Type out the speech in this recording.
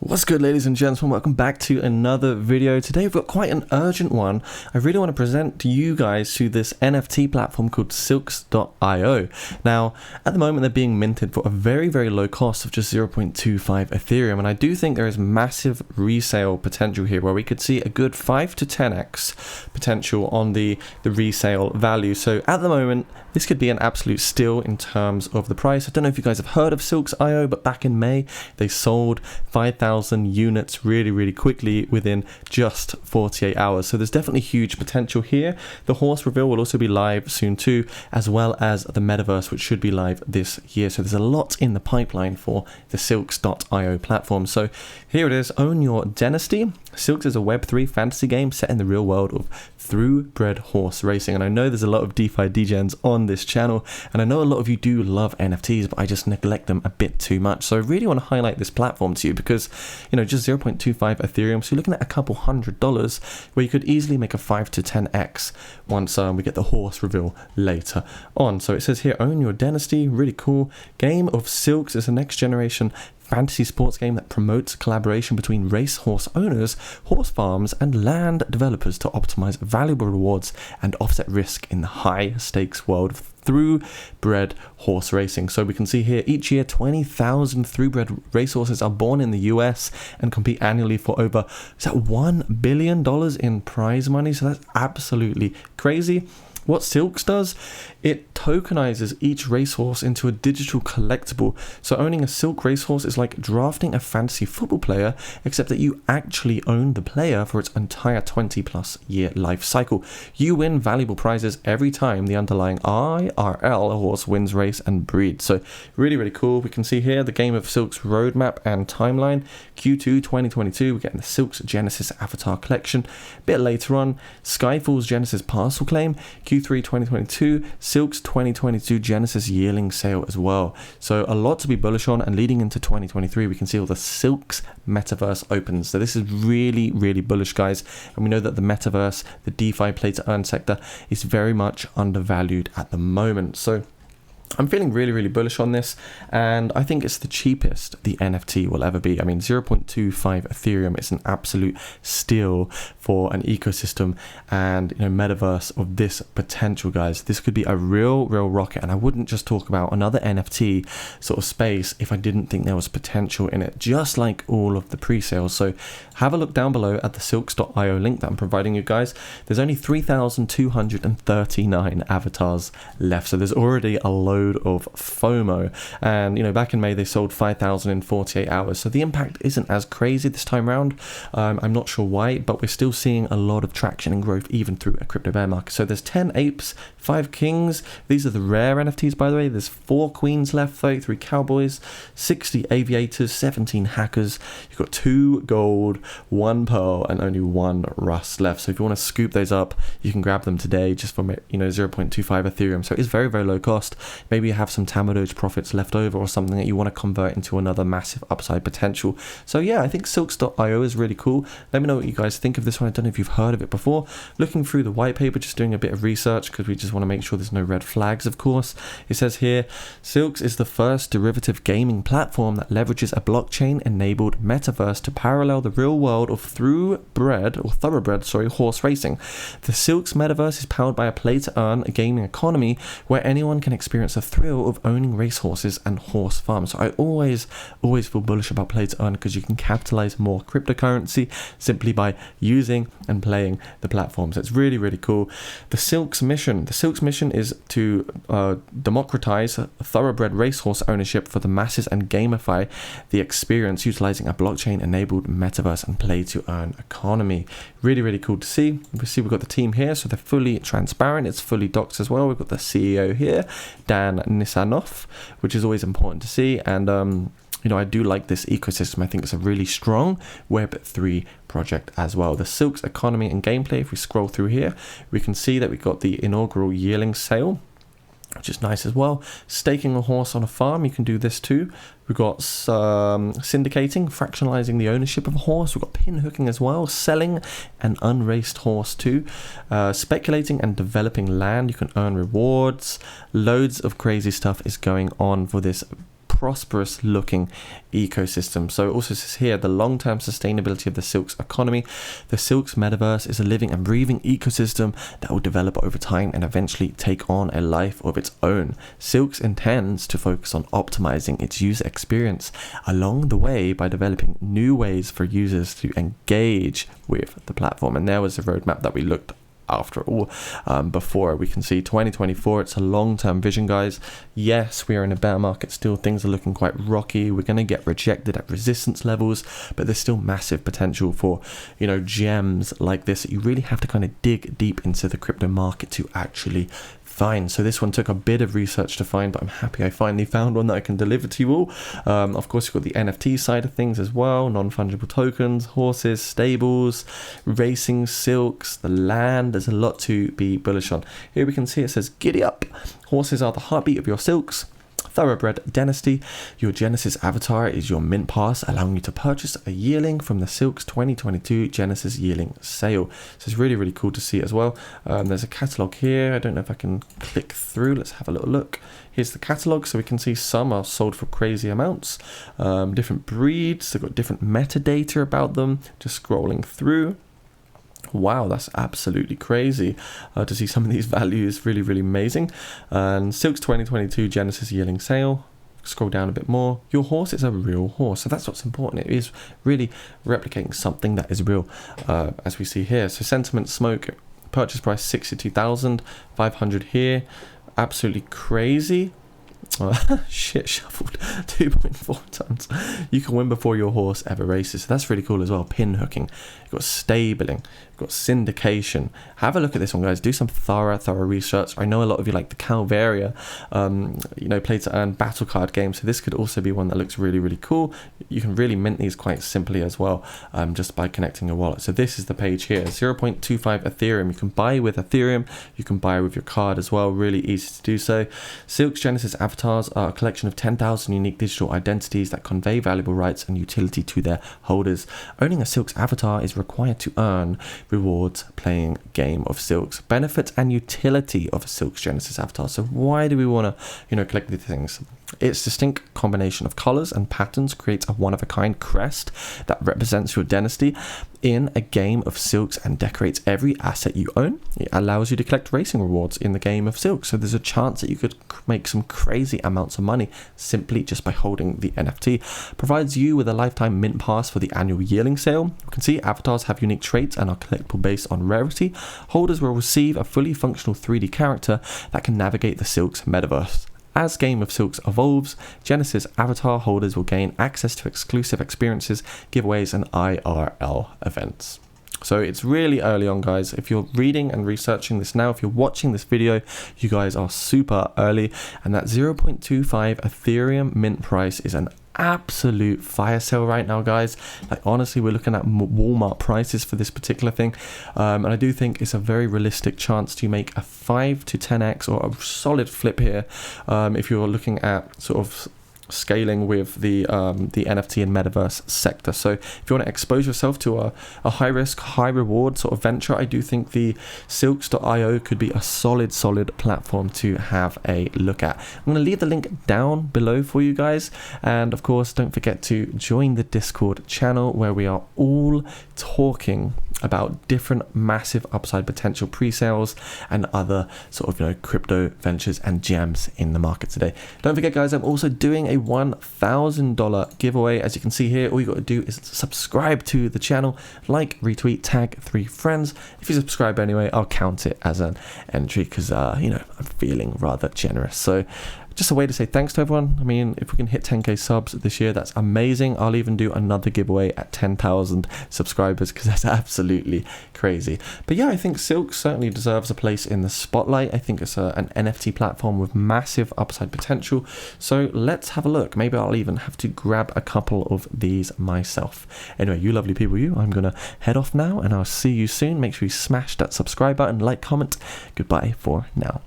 What's good, ladies and gentlemen? Welcome back to another video. Today we've got quite an urgent one. I really want to present to you guys to this NFT platform called silks.io. Now, at the moment they're being minted for a very, very low cost of just 0.25 Ethereum, and I do think there is massive resale potential here where we could see a good 5 to 10x potential on the resale value. So at the moment, this could be an absolute steal in terms of the price. I don't know if you guys have heard of silks.io, but back in May, they sold 5,000 units really quickly within just 48 hours. So there's definitely huge potential here. The horse reveal will also be live soon too, as well as the Metaverse, which should be live this year. So there's a lot in the pipeline for the silks.io platform. So here it is, Own Your Dynasty. Silks is a Web3 fantasy game set in the real world of thoroughbred horse racing. And I know there's a lot of DeFi degens on this channel, and I know a lot of you do love NFTs, but I just neglect them a bit too much. So I really want to highlight this platform to you because, you know, just 0.25 Ethereum, so you're looking at a couple $100 where you could easily make a 5 to 10x once we get the horse reveal later on. So it says here, Own Your Dynasty, really cool. Game of Silks is a next generation fantasy sports game that promotes collaboration between racehorse owners, horse farms, and land developers to optimize valuable rewards and offset risk in the high-stakes world of thoroughbred horse racing. So we can see here, each year 20,000 thoroughbred racehorses are born in the US and compete annually for over $1 billion in prize money. So that's absolutely crazy. What Silks does, it tokenizes each racehorse into a digital collectible. So owning a Silk racehorse is like drafting a fantasy football player, except that you actually own the player for its entire 20+ year life cycle. You win valuable prizes every time the underlying IRL horse wins race and breed. So really cool. We can see here the Game of Silks roadmap and timeline. Q2 2022, we're getting the Silks Genesis Avatar Collection. A bit later on, Skyfall's Genesis Parcel Claim. Q3 2022, Silks 2022 Genesis yearling sale as well. So a lot to be bullish on, and leading into 2023, we can see all the Silks Metaverse opens. So this is really bullish, guys. And we know that the Metaverse, the DeFi play to earn sector, is very much undervalued at the moment. So I'm feeling really bullish on this, and I think it's the cheapest the NFT will ever be. I mean, 0.25 Ethereum is an absolute steal for an ecosystem and, you know, metaverse of this potential, guys. This could be a real rocket, and I wouldn't just talk about another NFT sort of space if I didn't think there was potential in it, just like all of the pre-sales. So have a look down below at the silks.io link that I'm providing you guys. There's only 3,239 avatars left, so there's already a load of FOMO, and, you know, back in May they sold 5,000 in 48 hours, so the impact isn't as crazy this time around. I'm not sure why, but we're still seeing a lot of traction and growth even through a crypto bear market. So there's 10 apes, 5 kings. These are the rare NFTs, by the way. There's 4 queens left, 33 cowboys, 60 aviators, 17 hackers. You've got 2 gold, 1 pearl, and only 1 rust left. So if you want to scoop those up, you can grab them today just for, you know, 0.25 Ethereum. So it's very low cost. Maybe you have some Tamadoge profits left over or something that you want to convert into another massive upside potential. So yeah, I think silks.io is really cool. Let me know what you guys think of this one. I don't know if you've heard of it before. Looking through the white paper, just doing a bit of research because we just want to make sure there's no red flags, of course. It says here, Silks is the first derivative gaming platform that leverages a blockchain-enabled metaverse to parallel the real world of thoroughbred horse racing. The Silks metaverse is powered by a play-to-earn gaming economy where anyone can experience the thrill of owning racehorses and horse farms. So I always feel bullish about play-to-earn because you can capitalize more cryptocurrency simply by using and playing the platforms. It's really cool. The Silks mission is to democratize thoroughbred racehorse ownership for the masses and gamify the experience utilizing a blockchain-enabled metaverse and play-to-earn economy. Really cool to see. We've got the team here, so they're fully transparent. It's fully doxed as well. We've got the CEO here, Dan Nisanov, which is always important to see. And you know, I do like this ecosystem. I think it's a really strong Web3 project as well. The Silks economy and gameplay, if we scroll through here, we can see that we've got the inaugural yearling sale, which is nice as well. Staking a horse on a farm, you can do this too. We've got syndicating, fractionalizing the ownership of a horse. We've got pin hooking as well, selling an unraced horse too. Speculating and developing land, you can earn rewards. Loads of crazy stuff is going on for this prosperous looking ecosystem. So it also says here the long-term sustainability of the Silk's economy. The Silk's metaverse is a living and breathing ecosystem that will develop over time and eventually take on a life of its own. Silk's intends to focus on optimizing its user experience along the way by developing new ways for users to engage with the platform. And there was the roadmap that we looked after all before. We can see 2024, it's a long-term vision, guys. Yes, we are in a bear market still. Things are looking quite rocky. We're going to get rejected at resistance levels, but there's still massive potential for, you know, gems like this that you really have to kind of dig deep into the crypto market to actually find. So this one took a bit of research to find, but I'm happy I finally found one that I can deliver to you all. Of course, you've got the NFT side of things as well, non-fungible tokens, horses, stables, racing, silks, the land. There's a lot to be bullish on. Here we can see it says, giddy up. Horses are the heartbeat of your silks. Thoroughbred dynasty. Your Genesis avatar is your mint pass, allowing you to purchase a yearling from the Silk's 2022 Genesis yearling sale. So it's really, really cool to see as well. There's a catalog here. I don't know if I can click through. Let's have a little look. Here's the catalog. So we can see some are sold for crazy amounts. Different breeds. They've got different metadata about them. Just scrolling through. Wow, that's absolutely crazy to see some of these values. Really, really amazing. And Silk's 2022 Genesis yearling sale. Scroll down a bit more. Your horse is a real horse, so that's what's important. It is really replicating something that is real, as we see here. So sentiment smoke, purchase price 62,500 here. Absolutely crazy. Shit shuffled 2.4 tons. You can win before your horse ever races, so that's really cool as well. Pin hooking, you've got stabling, you've got syndication. Have a look at this one, guys. Do some thorough research. I know a lot of you like the Calvaria play to earn battle card games, so this could also be one that looks really, really cool. You can really mint these quite simply as well, just by connecting your wallet. So this is the page here. 0.25 ethereum. You can buy with ethereum, you can buy with your card as well. Really easy to do so. Silk's Genesis avatars are a collection of 10,000 unique digital identities that convey valuable rights and utility to their holders. Owning a Silk's avatar is required to earn rewards playing game of Silk's. Benefits and utility of a Silk's Genesis avatar. So why do we want to, collect these things? Its distinct combination of colors and patterns creates a one-of-a-kind crest that represents your dynasty in a game of Silks and decorates every asset you own. It allows you to collect racing rewards in the game of Silks, so there's a chance that you could make some crazy amounts of money simply just by holding the NFT. Provides you with a lifetime mint pass for the annual yearling sale. You can see avatars have unique traits and are collectible based on rarity. Holders will receive a fully functional 3D character that can navigate the Silks metaverse. As Game of Silks evolves, Genesis avatar holders will gain access to exclusive experiences, giveaways, and IRL events. So it's really early on, guys. If you're reading and researching this now, if you're watching this video, you guys are super early. And that 0.25 Ethereum mint price is an absolute fire sale right now, guys. Like, honestly, we're looking at Walmart prices for this particular thing, and I do think it's a very realistic chance to make a 5 to 10x or a solid flip here, if you're looking at sort of scaling with the NFT and metaverse sector. So if you want to expose yourself to a high risk, high reward sort of venture, I do think the silks.io could be a solid platform to have a look at. I'm going to leave the link down below for you guys, and of course don't forget to join the Discord channel where we are all talking about different massive upside potential pre-sales and other sort of crypto ventures and gems in the market today. Don't forget, guys, I'm also doing a $1,000 giveaway. As you can see here, all you got to do is subscribe to the channel, like, retweet, tag 3 friends. If you subscribe anyway, I'll count it as an entry because I'm feeling rather generous. So just a way to say thanks to everyone. I mean, if we can hit 10k subs this year, that's amazing. I'll even do another giveaway at 10,000 subscribers because that's absolutely crazy. But yeah, I think Silk certainly deserves a place in the spotlight. I think it's an NFT platform with massive upside potential. So let's have a look. Maybe I'll even have to grab a couple of these myself. Anyway, you lovely people, I'm going to head off now and I'll see you soon. Make sure you smash that subscribe button, like, comment. Goodbye for now.